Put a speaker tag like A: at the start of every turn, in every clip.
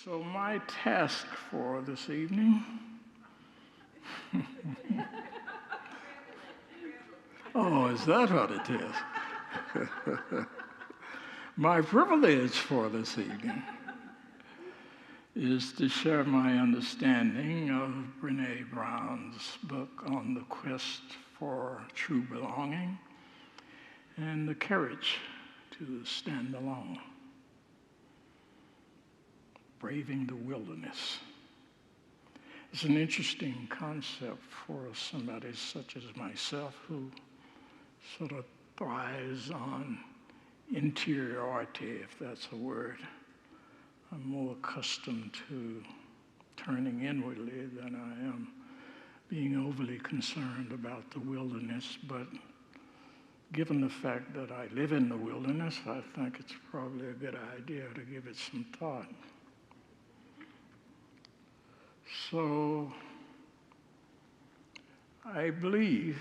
A: So my task for this evening, oh, is that what it is? My privilege for this evening is to share my understanding of Brené Brown's book on the quest for true belonging and the courage to stand alone. Braving the wilderness. It's an interesting concept for somebody such as myself who sort of thrives on interiority, if that's a word. I'm more accustomed to turning inwardly than I am being overly concerned about the wilderness, but given the fact that I live in the wilderness, I think it's probably a good idea to give it some thought. So I believe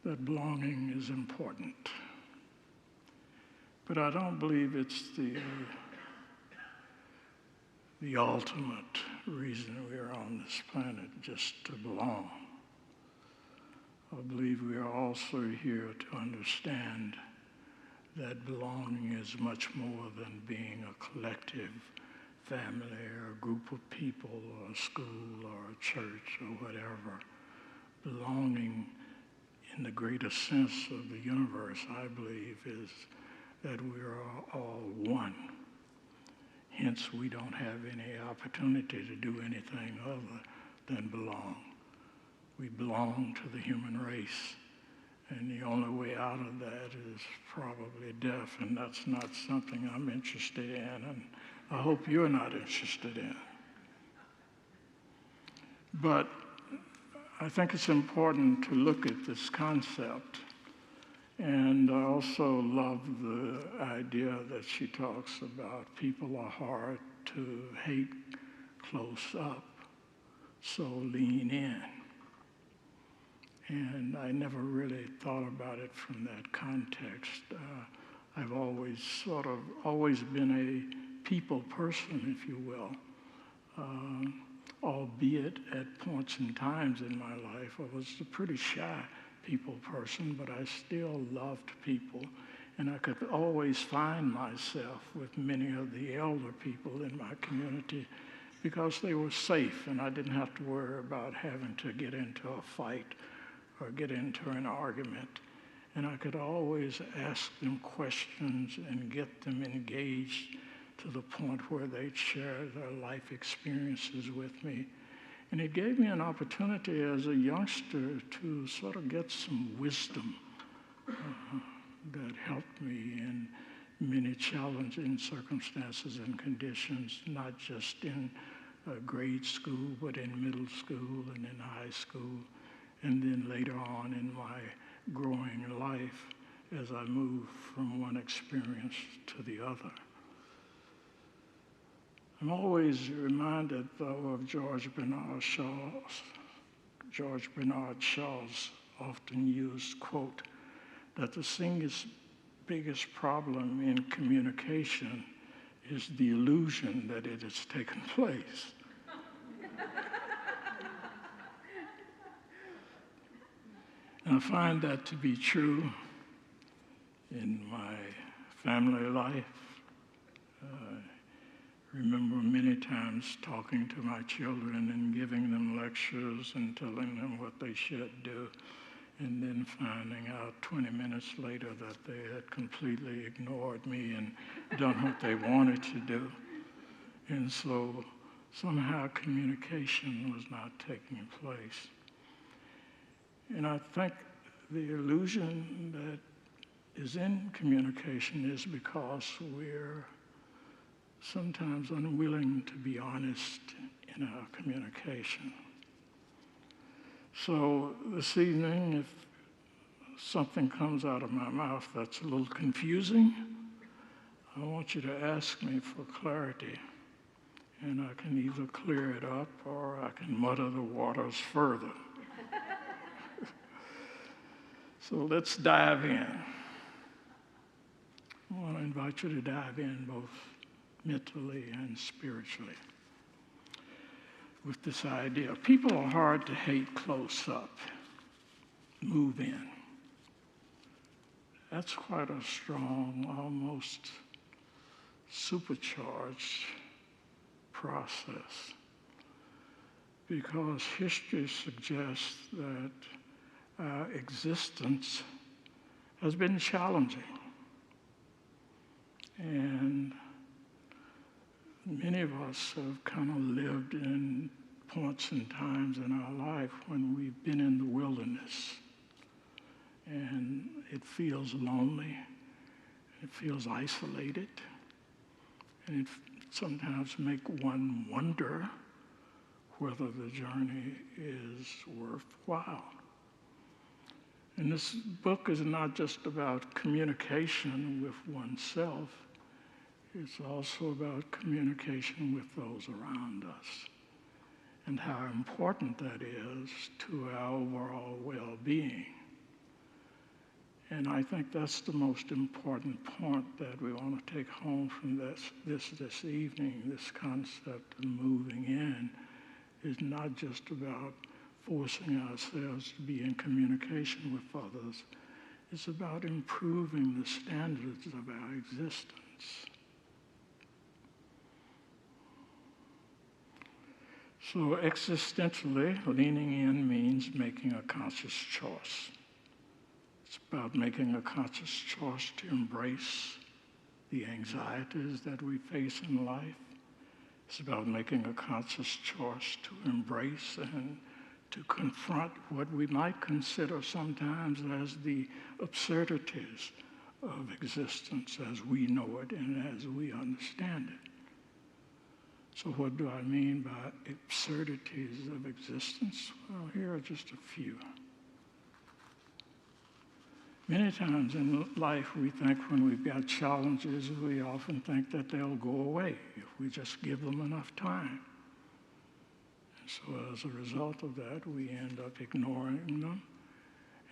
A: that belonging is important, but I don't believe it's the ultimate reason we're on this planet, just to belong. I believe we are also here to understand that belonging is much more than being a collective family or a group of people or a school or a church or whatever. Belonging in the greatest sense of the universe, I believe, is that we are all one. Hence, we don't have any opportunity to do anything other than belong. We belong to the human race, and the only way out of that is probably death, and that's not something I'm interested in, and I hope you're not interested in. But I think it's important to look at this concept, and I also love the idea that she talks about people are hard to hate close up, so lean in. And I never really thought about it from that context. I've always been a people person, if you will, albeit at points and times in my life I was a pretty shy people person, but I still loved people, and I could always find myself with many of the elder people in my community because they were safe, and I didn't have to worry about having to get into a fight or get into an argument. And I could always ask them questions and get them engaged to the point where they'd share their life experiences with me. And it gave me an opportunity as a youngster to sort of get some wisdom that helped me in many challenging circumstances and conditions, not just in grade school, but in middle school and in high school, and then later on in my growing life as I moved from one experience to the other. I'm always reminded, though, of George Bernard Shaw's often used quote that the single biggest problem in communication is the illusion that it has taken place. And I find that to be true in my family life. Remember many times talking to my children and giving them lectures and telling them what they should do, and then finding out 20 minutes later that they had completely ignored me and done what they wanted to do. And so somehow communication was not taking place. And I think the illusion that is in communication is because we're sometimes unwilling to be honest in our communication. So this evening, if something comes out of my mouth that's a little confusing, I want you to ask me for clarity, and I can either clear it up or I can muddy the waters further. So let's dive in. I want to invite you to dive in both mentally and spiritually, with this idea. People are hard to hate close up. Move in. That's quite a strong, almost supercharged process, because history suggests that our existence has been challenging. And many of us have kind of lived in points and times in our life when we've been in the wilderness. And it feels lonely, it feels isolated, and it sometimes makes one wonder whether the journey is worthwhile. And this book is not just about communication with oneself, it's also about communication with those around us and how important that is to our overall well-being. And I think that's the most important point that we want to take home from this evening. This concept of moving in is not just about forcing ourselves to be in communication with others. It's about improving the standards of our existence. So existentially, leaning in means making a conscious choice. It's about making a conscious choice to embrace the anxieties that we face in life. It's about making a conscious choice to embrace and to confront what we might consider sometimes as the absurdities of existence as we know it and as we understand it. So what do I mean by absurdities of existence? Well, here are just a few. Many times in life we think when we've got challenges, we often think that they'll go away if we just give them enough time. And so as a result of that, we end up ignoring them,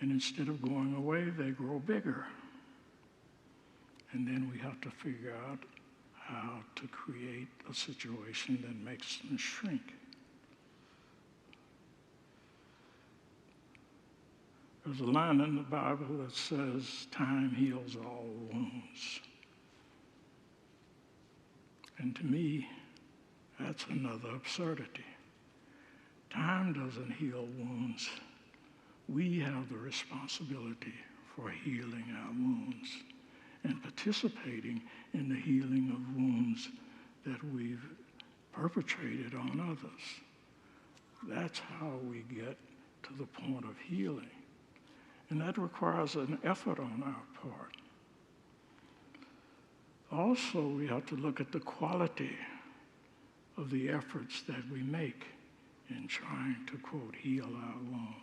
A: and instead of going away, they grow bigger. And then we have to figure out how to create a situation that makes them shrink. There's a line in the Bible that says, time heals all wounds. And to me, that's another absurdity. Time doesn't heal wounds. We have the responsibility for healing our wounds and participating in the healing of wounds that we've perpetrated on others. That's how we get to the point of healing. And that requires an effort on our part. Also, we have to look at the quality of the efforts that we make in trying to, quote, heal our wounds.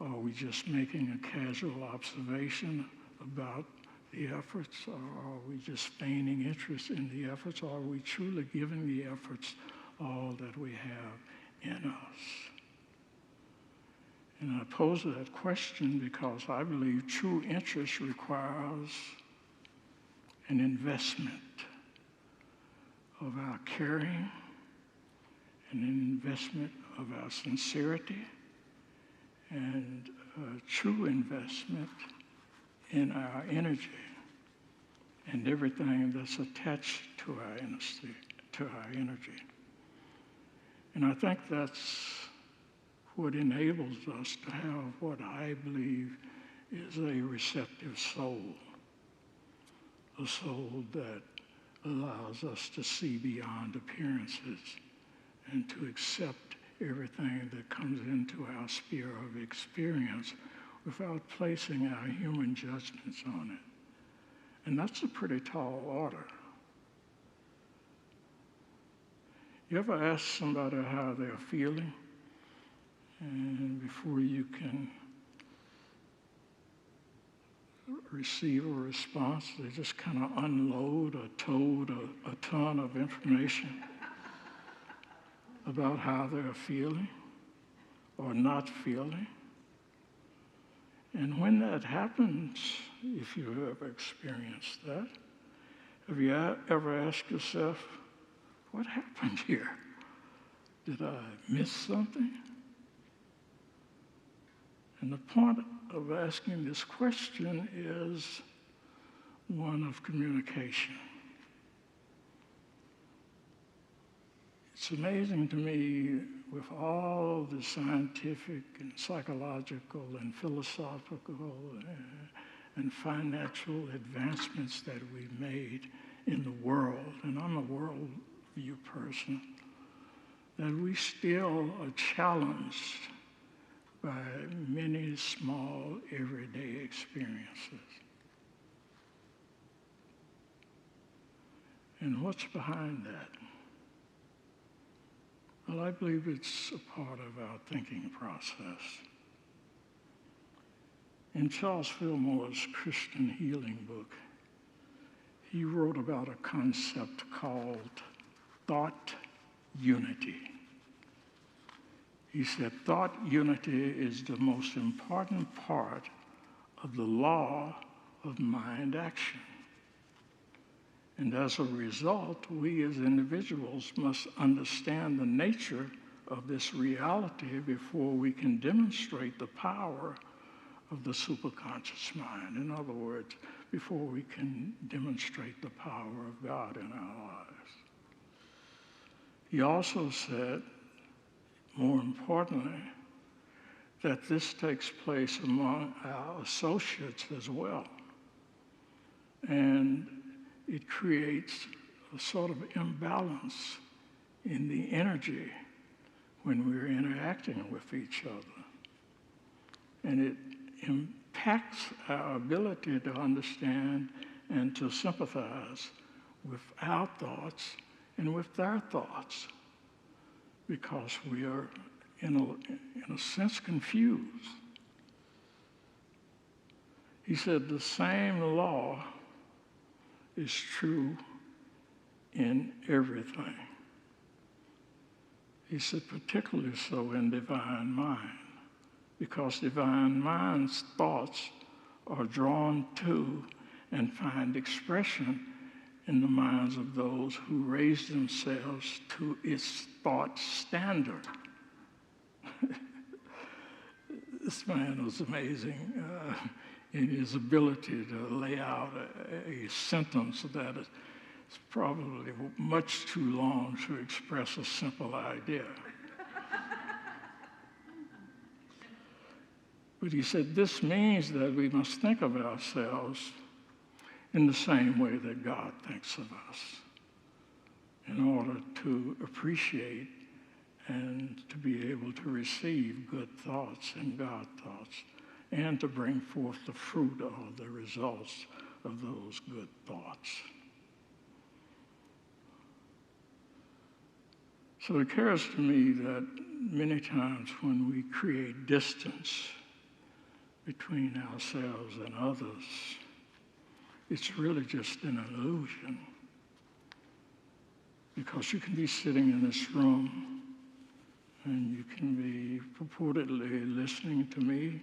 A: Are we just making a casual observation about the efforts, or are we just feigning interest in the efforts, or are we truly giving the efforts all that we have in us? And I pose that question because I believe true interest requires an investment of our caring and an investment of our sincerity and a true investment in our energy and everything that's attached to our energy. And I think that's what enables us to have what I believe is a receptive soul, a soul that allows us to see beyond appearances and to accept everything that comes into our sphere of experience without placing our human judgments on it. And that's a pretty tall order. You ever ask somebody how they're feeling? And before you can receive a response, they just kind of unload or toad a ton of information about how they're feeling or not feeling. And when that happens, if you've ever experienced that, Have you ever asked yourself, what happened here? Did I miss something? And the point of asking this question is one of communication. It's amazing to me, with all the scientific and psychological and philosophical and financial advancements that we've made in the world, and I'm a worldview person, that we still are challenged by many small everyday experiences. And what's behind that? Well, I believe it's a part of our thinking process. In Charles Fillmore's Christian healing book, he wrote about a concept called thought unity. He said, thought unity is the most important part of the law of mind action. And as a result, we as individuals must understand the nature of this reality before we can demonstrate the power of the superconscious mind. In other words, before we can demonstrate the power of God in our lives. He also said, more importantly, that this takes place among our associates as well. And it creates a sort of imbalance in the energy when we're interacting with each other. And it impacts our ability to understand and to sympathize with our thoughts and with their thoughts, because we are, in a sense, confused. He said the same law is true in everything. He said particularly so in divine mind, because divine mind's thoughts are drawn to and find expression in the minds of those who raise themselves to its thought standard. This man was amazing in his ability to lay out a sentence that is probably much too long to express a simple idea. But he said, this means that we must think of ourselves in the same way that God thinks of us, in order to appreciate and to be able to receive good thoughts and God thoughts, and to bring forth the fruit of the results of those good thoughts. So it occurs to me that many times when we create distance between ourselves and others, it's really just an illusion. Because you can be sitting in this room and you can be purportedly listening to me,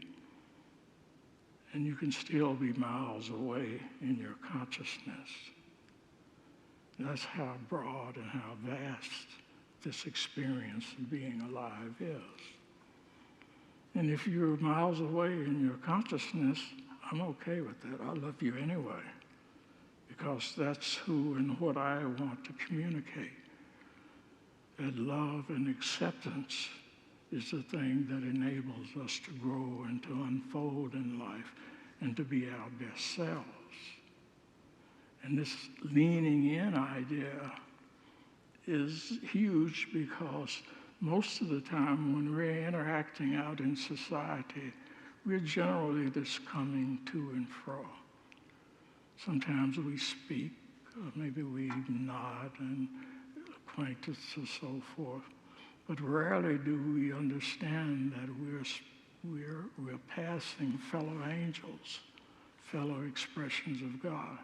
A: and you can still be miles away in your consciousness. That's how broad and how vast this experience of being alive is. And if you're miles away in your consciousness, I'm okay with that. I love you anyway, because that's who and what I want to communicate. That love and acceptance is the thing that enables us to grow and to unfold in life and to be our best selves. And this leaning in idea is huge, because most of the time when we're interacting out in society, we're generally just coming to and fro. Sometimes we speak, or maybe we nod and acquaintance and so forth, but rarely do we understand that we're passing fellow angels, fellow expressions of God.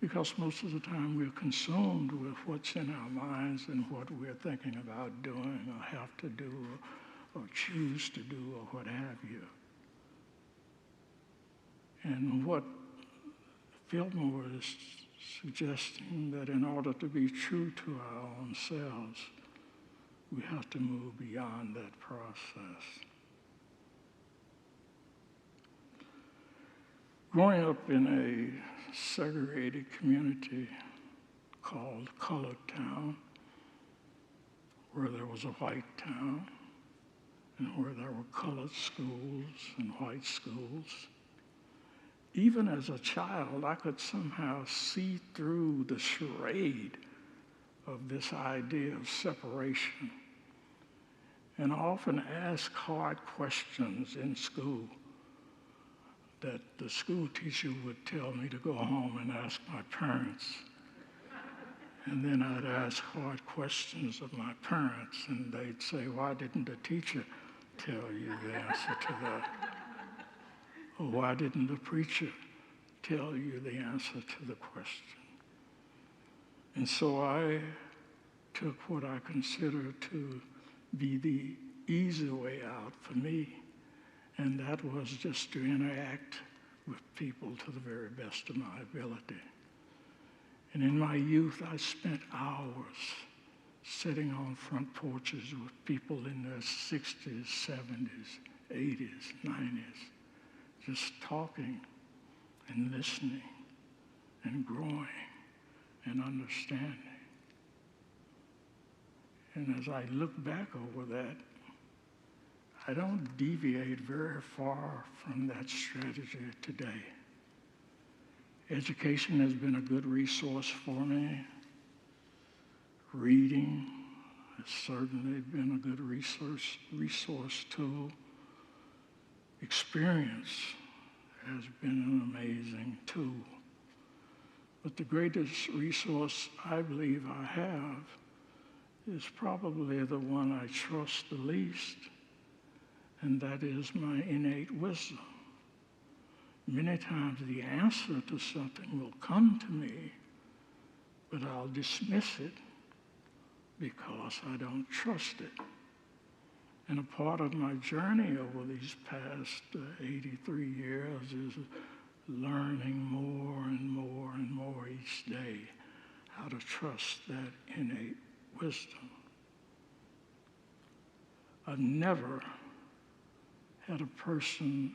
A: Because most of the time we're consumed with what's in our minds and what we're thinking about doing or have to do or choose to do or what have you. And what Fillmore is suggesting that in order to be true to our own selves, we have to move beyond that process. Growing up in a segregated community called Colored Town, where there was a white town, and where there were colored schools and white schools, even as a child, I could somehow see through the charade of this idea of separation. And I often ask hard questions in school that the school teacher would tell me to go home and ask my parents. And then I'd ask hard questions of my parents, and they'd say, why didn't the teacher tell you the answer to that? Or why didn't the preacher tell you the answer to the question? And so I took what I consider to be the easy way out for me, and that was just to interact with people to the very best of my ability. And in my youth, I spent hours sitting on front porches with people in their 60s, 70s, 80s, 90s, just talking and listening and growing and understanding. And as I look back over that, I don't deviate very far from that strategy today. Education has been a good resource for me. Reading has certainly been a good resource tool. Experience has been an amazing tool. But the greatest resource I believe I have is probably the one I trust the least, and that is my innate wisdom. Many times the answer to something will come to me, but I'll dismiss it because I don't trust it. And a part of my journey over these past 83 years is learning more and more and more each day how to trust that innate wisdom. I've never had a person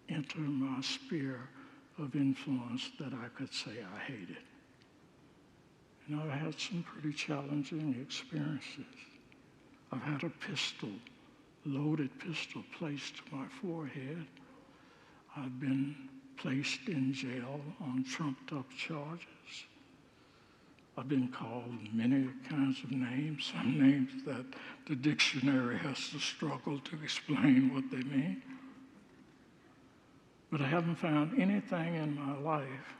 A: enter my sphere of influence that I could say I hated. And I've had some pretty challenging experiences. I've had a loaded pistol placed to my forehead. I've been placed in jail on trumped-up charges. I've been called many kinds of names, some names that the dictionary has to struggle to explain what they mean. But I haven't found anything in my life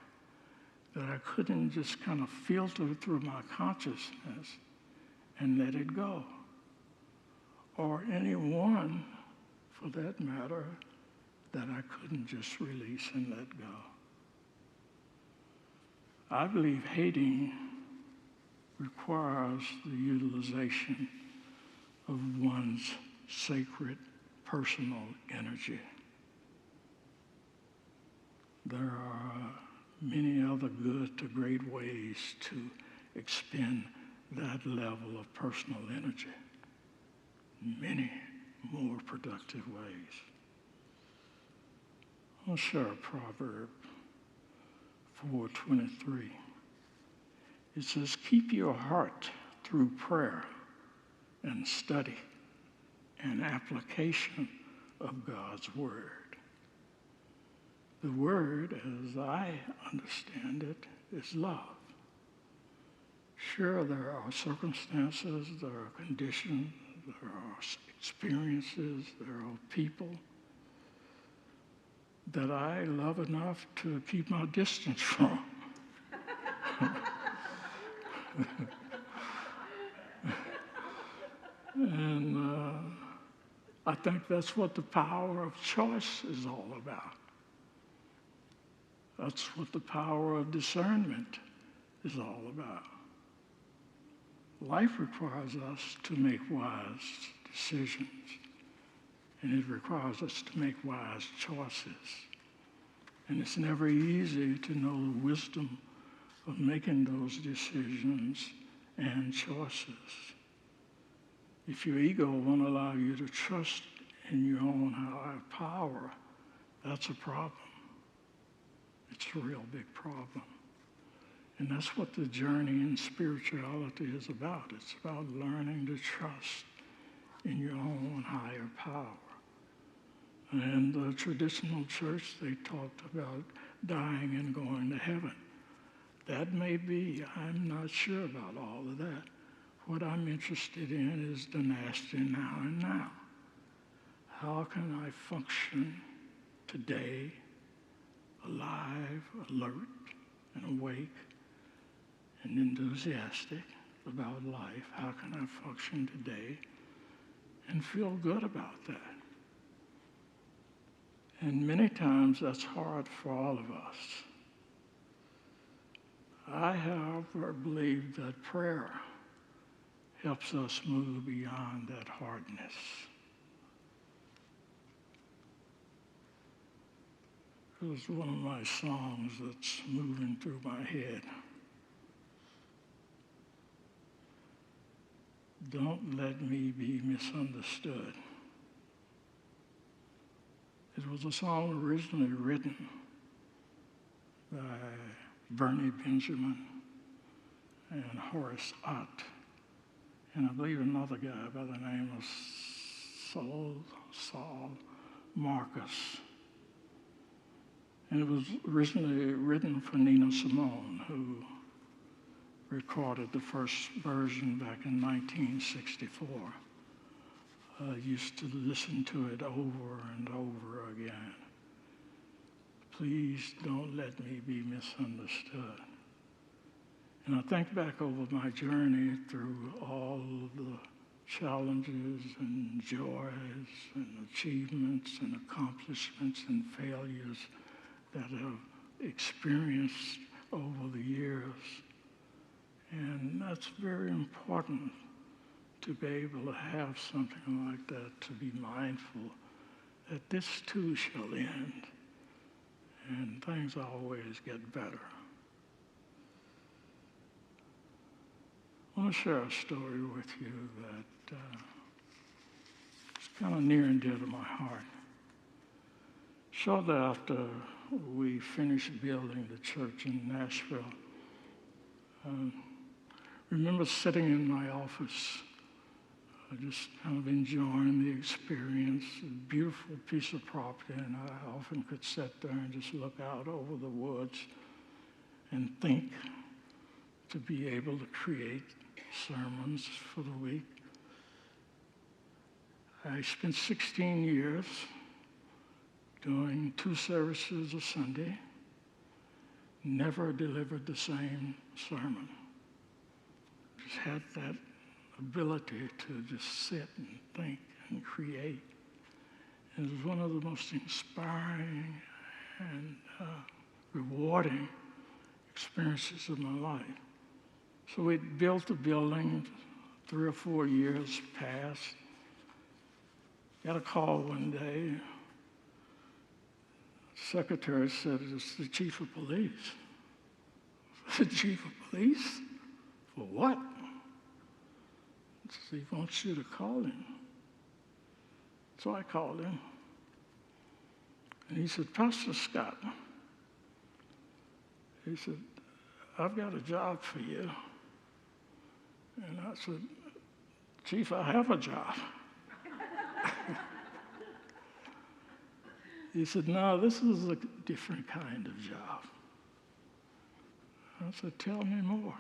A: that I couldn't just kind of filter through my consciousness and let it go. Or anyone, for that matter, that I couldn't just release and let go. I believe hating requires the utilization of one's sacred personal energy. There are many other good to great ways to expend that level of personal energy. Many more productive ways. I'll share a proverb, 4:23. It says, keep your heart through prayer and study and application of God's word. The word, as I understand it, is love. Sure, there are circumstances, there are conditions, there are experiences, there are people that I love enough to keep my distance from. And I think that's what the power of choice is all about. That's what the power of discernment is all about. Life requires us to make wise decisions, and it requires us to make wise choices. And it's never easy to know the wisdom for making those decisions and choices. If your ego won't allow you to trust in your own higher power, that's a problem. It's a real big problem. And that's what the journey in spirituality is about. It's about learning to trust in your own higher power. And the traditional church, they talked about dying and going to heaven. That may be. I'm not sure about all of that. What I'm interested in is the nasty now and now. How can I function today, alive, alert, and awake, and enthusiastic about life? How can I function today and feel good about that? And many times that's hard for all of us. I, however, believe that prayer helps us move beyond that hardness. There's one of my songs that's moving through my head. Don't let me be misunderstood. It was a song originally written by Bernie Benjamin and Horace Ott, and I believe another guy by the name of Saul Marcus. And it was originally written for Nina Simone, who recorded the first version back in 1964. I used to listen to it over and over again. Please don't let me be misunderstood. And I think back over my journey through all of the challenges and joys and achievements and accomplishments and failures that I've experienced over the years. And that's very important, to be able to have something like that, to be mindful that this too shall end, and things always get better. I want to share a story with you that is kind of near and dear to my heart. Shortly after we finished building the church in Nashville, I remember sitting in my office, just kind of enjoying the experience. A beautiful piece of property, and I often could sit there and just look out over the woods and think, to be able to create sermons for the week. I spent 16 years doing 2 services a Sunday, never delivered the same sermon. Just had that ability to just sit and think and create. And it was one of the most inspiring and rewarding experiences of my life. So we built the building, 3 or 4 years passed. Got a call one day. The secretary said, it's the chief of police. The chief of police? For what? He wants you to call him. So I called him. And he said, Pastor Scott, he said, I've got a job for you. And I said, Chief, I have a job. He said, no, this is a different kind of job. I said, tell me more.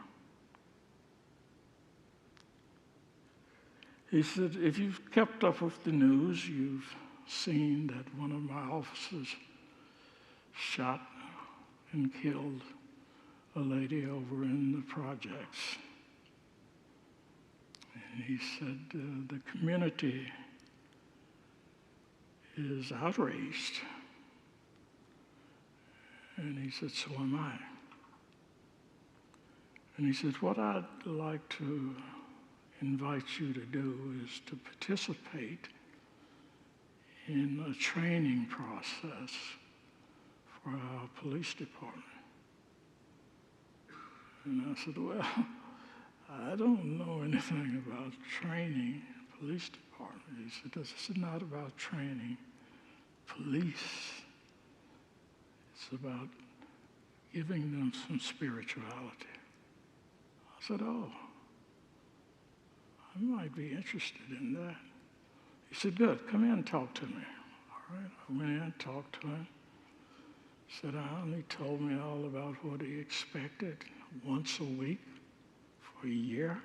A: He said, if you've kept up with the news, you've seen that one of my officers shot and killed a lady over in the projects. And he said, the community is outraged. And he said, so am I. And he said, what I'd like to invite you to do is to participate in a training process for our police department. And I said, well, I don't know anything about training police department. He said, this is not about training police. It's about giving them some spirituality. I said, oh, I might be interested in that. He said, good, come in and talk to me. All right, I went in and talked to him. Said, he told me all about what he expected once a week for a year.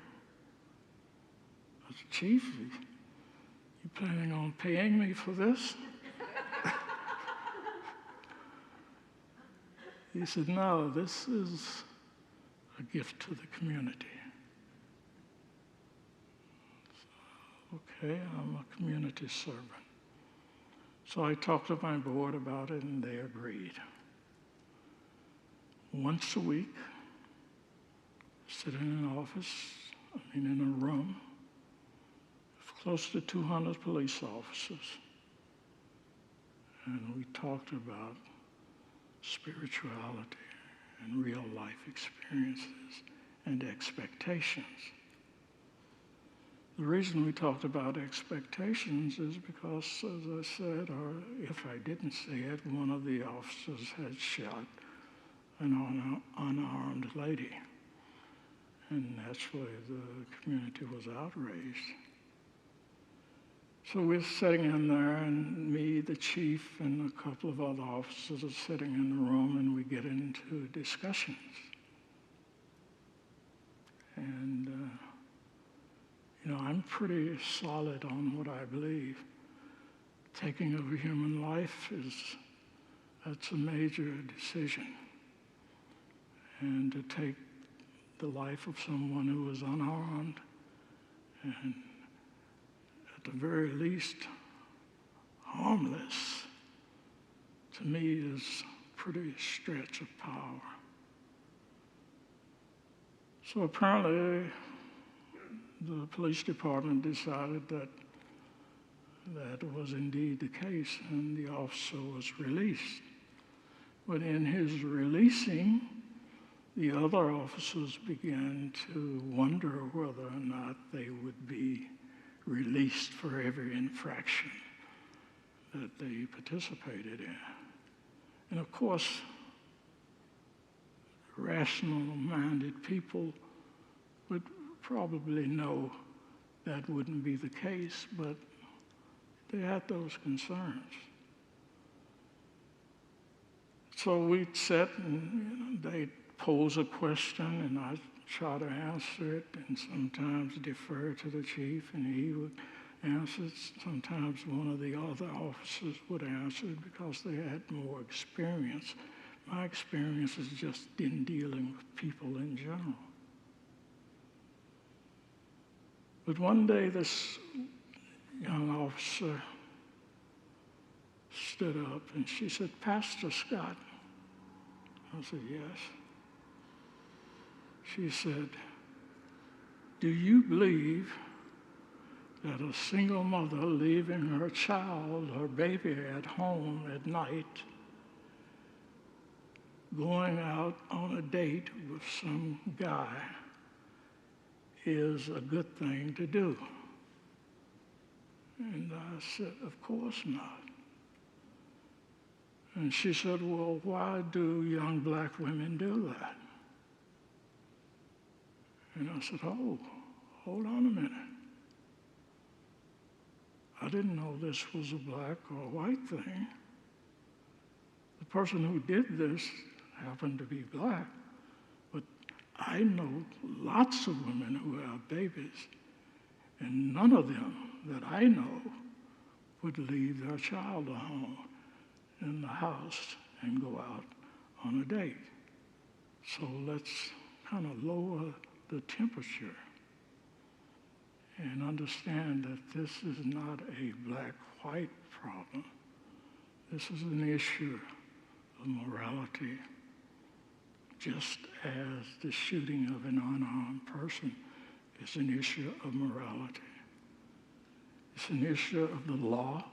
A: I said, Chief, you planning on paying me for this? He said, no, this is a gift to the community. Okay, I'm a community servant. So I talked to my board about it, and they agreed. Once a week, sit in an office, in a room, with close to 200 police officers. And we talked about spirituality and real life experiences and expectations. The reason we talked about expectations is because, as I said, or if I didn't say it, one of the officers had shot an unarmed lady. And naturally, the community was outraged. So we're sitting in there, and me, the chief, and a couple of other officers are sitting in the room, and we get into discussions. And I'm pretty solid on what I believe. Taking of a human life that's a major decision. And to take the life of someone who is unarmed and at the very least harmless, to me is a pretty stretch of power. So apparently, the police department decided that was indeed the case, and the officer was released. But in his releasing, the other officers began to wonder whether or not they would be released for every infraction that they participated in. And of course, rational-minded people would probably know that wouldn't be the case, but they had those concerns. So we'd sit and they'd pose a question, and I'd try to answer it, and sometimes defer to the chief, and he would answer it. Sometimes one of the other officers would answer it because they had more experience. My experience is just in dealing with people in general. But one day this young officer stood up and she said, Pastor Scott. I said, yes. She said, do you believe that a single mother leaving her child, her baby at home at night, going out on a date with some guy is a good thing to do? And I said, of course not. And she said, well, why do young black women do that? And I said, oh, hold on a minute. I didn't know this was a black or white thing. The person who did this happened to be black. But I know lots of women who have babies, and none of them that I know would leave their child at home in the house and go out on a date. So let's kind of lower the temperature and understand that this is not a black-white problem. This is an issue of morality, just as the shooting of an unarmed person is an issue of morality. It's an issue of the law.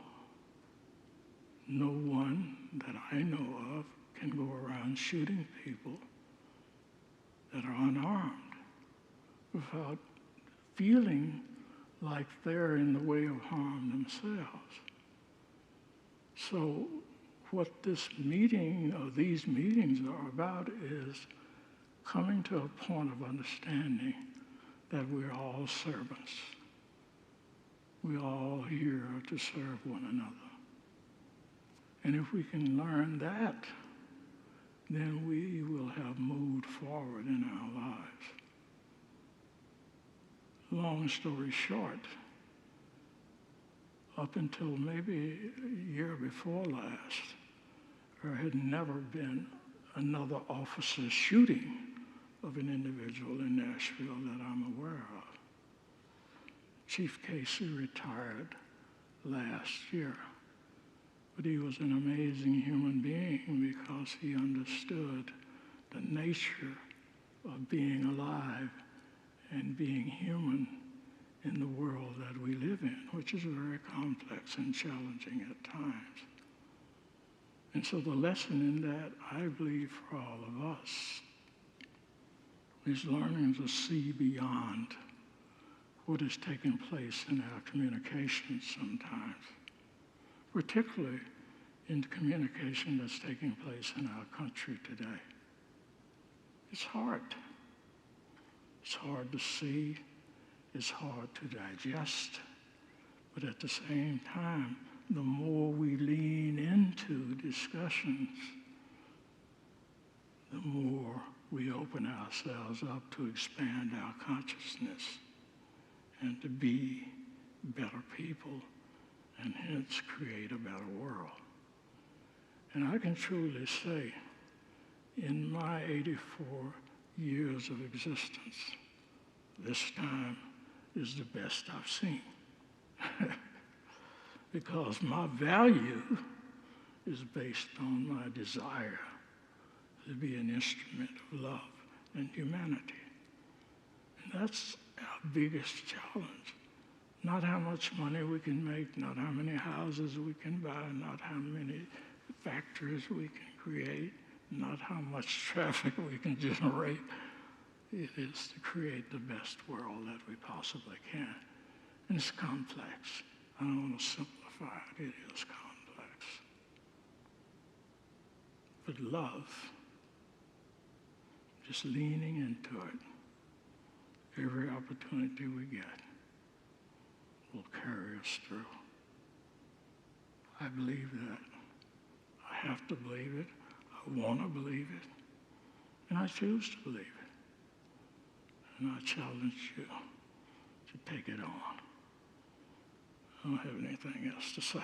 A: No one that I know of can go around shooting people that are unarmed without feeling like they're in the way of harm themselves. So what this meeting or these meetings are about is coming to a point of understanding that we're all servants. We're all here to serve one another. And if we can learn that, then we will have moved forward in our lives. Long story short, up until maybe a year before last, there had never been another officer shooting of an individual in Nashville that I'm aware of. Chief Casey retired last year, but he was an amazing human being because he understood the nature of being alive and being human in the world that we live in, which is very complex and challenging at times. And so the lesson in that, I believe, for all of us is learning to see beyond what is taking place in our communications sometimes, particularly in the communication that's taking place in our country today. It's hard. It's hard to see. It's hard to digest. But at the same time, the more we lean into discussions, the more we open ourselves up to expand our consciousness and to be better people and hence create a better world. And I can truly say, in my 84 years of existence, this time is the best I've seen. Because my value is based on my desire to be an instrument of love and humanity. And that's our biggest challenge. Not how much money we can make, not how many houses we can buy, not how many factories we can create, not how much traffic we can generate. It is to create the best world that we possibly can. And it's complex. I don't want to simplify it. It is complex. But love, just leaning into it, every opportunity we get will carry us through. I believe that. I have to believe it. I want to believe it. And I choose to believe it. And I challenge you to take it on. I don't have anything else to say.